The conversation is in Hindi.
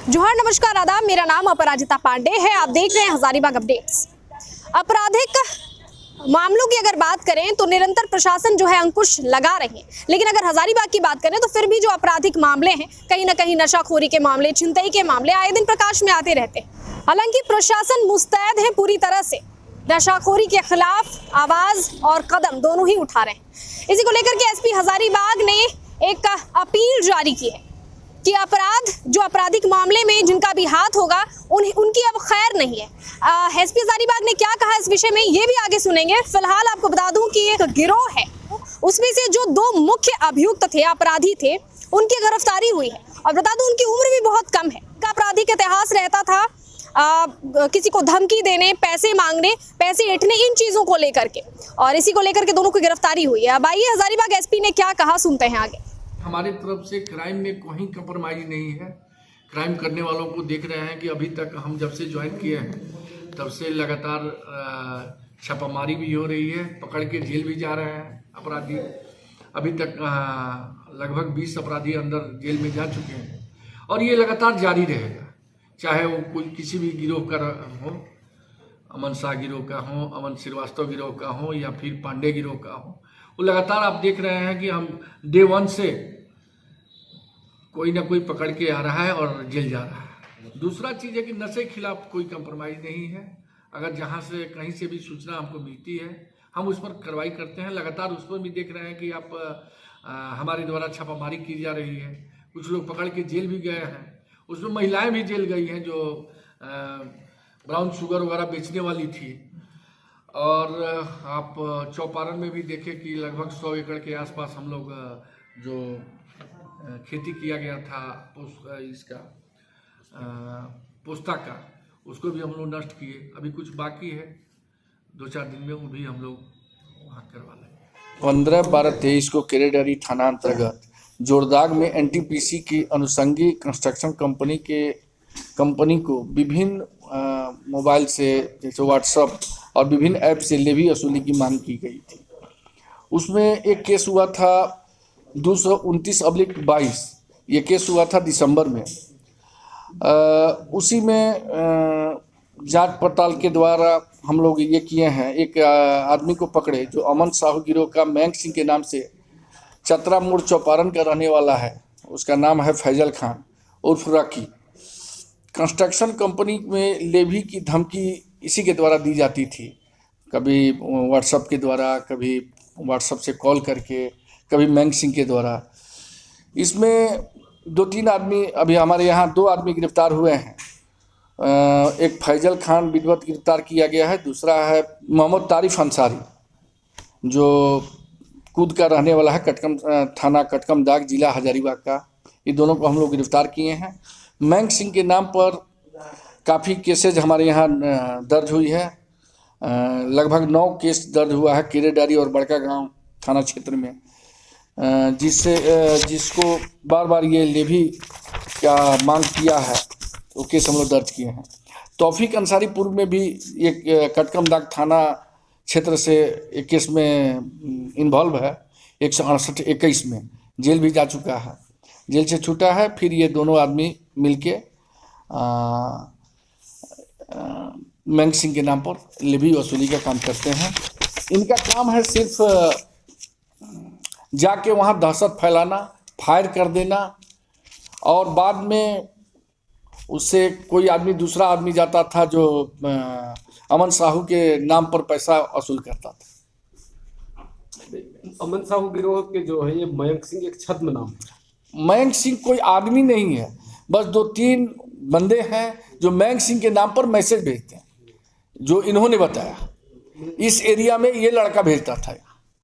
जोहार, नमस्कार, आदाब। मेरा नाम अपराजिता पांडे है। आप देख रहे हैं हजारीबाग अपडेट्स। आपराधिक मामलों की अगर बात करें तो निरंतर प्रशासन जो है अंकुश लगा रही है, लेकिन अगर हजारीबाग की बात करें तो फिर भी जो आपराधिक मामले हैं, कहीं ना कहीं नशाखोरी के मामले, छिनतई के मामले आए दिन प्रकाश में आते रहते हैं। हालांकि प्रशासन मुस्तैद है पूरी तरह से, नशाखोरी के खिलाफ आवाज और कदम दोनों ही उठा रहे हैं। इसी को लेकर के एसपी हजारीबाग ने एक अपील जारी की है कि जो आपराधिक मामले में जिनका भी हाथ होगा उनकी अब खैर नहीं है। एसपी हजारीबाग ने क्या कहा इस विषय में ये भी आगे सुनेंगे। फिलहाल आपको बता दूं कि एक गिरोह है, उसमें से जो 2 मुख्य अभियुक्त थे, अपराधी थे, उनकी गिरफ्तारी हुई है। और बता दूं उनकी उम्र भी बहुत कम है। का आपराधिक इतिहास रहता था, किसी को धमकी देने, पैसे मांगने, पैसे ऐंठने, इन चीजों को लेकर के, और इसी को लेकर के दोनों की गिरफ्तारी हुई है। अब आइए हजारीबाग एसपी ने क्या कहा, सुनते हैं आगे। हमारी तरफ से क्राइम में कोई कंप्रोमाइज नहीं है। क्राइम करने वालों को देख रहे हैं कि अभी तक हम जब से ज्वाइन किए हैं तब से लगातार छापामारी भी हो रही है, पकड़ के जेल भी जा रहे हैं अपराधी। अभी तक लगभग 20 अपराधी अंदर जेल में जा चुके हैं और ये लगातार जारी रहेगा, चाहे वो कोई किसी भी गिरोह का हो, अमन शाह गिरोह का हो, अमन श्रीवास्तव गिरोह का हो या फिर पांडे गिरोह का हो। वो लगातार आप देख रहे हैं कि हम डे 1 से कोई ना कोई पकड़ के आ रहा है और जेल जा रहा है। दूसरा चीज़ है कि नशे के खिलाफ कोई कंप्रोमाइज़ नहीं है। अगर जहाँ से कहीं से भी सूचना हमको मिलती है हम उस पर कार्रवाई करते हैं। लगातार उस पर भी देख रहे हैं कि आप हमारे द्वारा छापामारी की जा रही है। कुछ लोग पकड़ के जेल भी गए हैं, उसमें महिलाएं भी जेल गई हैं जो ब्राउन शुगर वगैरह बेचने वाली थी। और आप चौपारण में भी देखें कि लगभग 100 एकड़ के आसपास हम लोग जो खेती किया गया था पोस्ता का, उसको भी हम लोग नष्ट किए। अभी कुछ बाकी है, 2-4 दिन में वो भी हम लोग वहाँ करवा लेंगे। 15-12-23 को केरेडारी थाना अंतर्गत जोरदाग में एनटीपीसी की अनुषंगी कंस्ट्रक्शन कंपनी को विभिन्न मोबाइल से, जैसे व्हाट्सएप और विभिन्न ऐप से लेवी वसूली की मांग की गई थी। उसमें एक केस हुआ था 229/22, ये केस हुआ था दिसंबर में। उसी में जांच पड़ताल के द्वारा हम लोग ये किए हैं, एक आदमी को पकड़े जो अमन साहू गिरोह का मैंग सिंह के नाम से चतरा मोड़ चौपारण का रहने वाला है। उसका नाम है फैजल खान उर्फ रॉकी। कंस्ट्रक्शन कंपनी में लेवी की धमकी इसी के द्वारा दी जाती थी, कभी व्हाट्सएप के द्वारा, कभी व्हाट्सएप से कॉल करके, कभी मैंग सिंह के द्वारा। इसमें 2-3 आदमी, अभी हमारे यहाँ 2 आदमी गिरफ्तार हुए हैं। एक फैजल खान विधिवत गिरफ्तार किया गया है, दूसरा है मोहम्मद तारिफ अंसारी जो कूद का रहने वाला है, थाना कटकमदाग, जिला हजारीबाग का। ये दोनों को हम लोग गिरफ्तार किए हैं। मैंग सिंह के नाम पर काफ़ी केसेज हमारे यहाँ दर्ज हुई है। लगभग 9 केस दर्ज हुआ है केरेडारी और बड़का गांव थाना क्षेत्र में, जिसको बार बार ये लेवी का मांग किया है, वो केस हम लोग दर्ज किए हैं। तौफीक अंसारी पूर्व में भी एक कटकमदाग थाना क्षेत्र से एक केस में इन्वॉल्व है, 168-21 में जेल भी जा चुका है, जेल से छूटा है। फिर ये दोनों आदमी मिलके मैंग सिंह के नाम पर लेवी वसूली का काम करते हैं। इनका काम है सिर्फ जाके वहाँ दहशत फैलाना, फायर कर देना, और बाद में उससे कोई आदमी, दूसरा आदमी जाता था जो अमन साहू के नाम पर पैसा वसूल करता था। अमन साहू गिरोह के जो है ये मयंक सिंह एक छद्म नाम है। मयंक सिंह कोई आदमी नहीं है, बस 2-3 बंदे हैं जो मयंक सिंह के नाम पर मैसेज भेजते हैं, जो इन्होंने बताया। इस एरिया में ये लड़का भेजता था।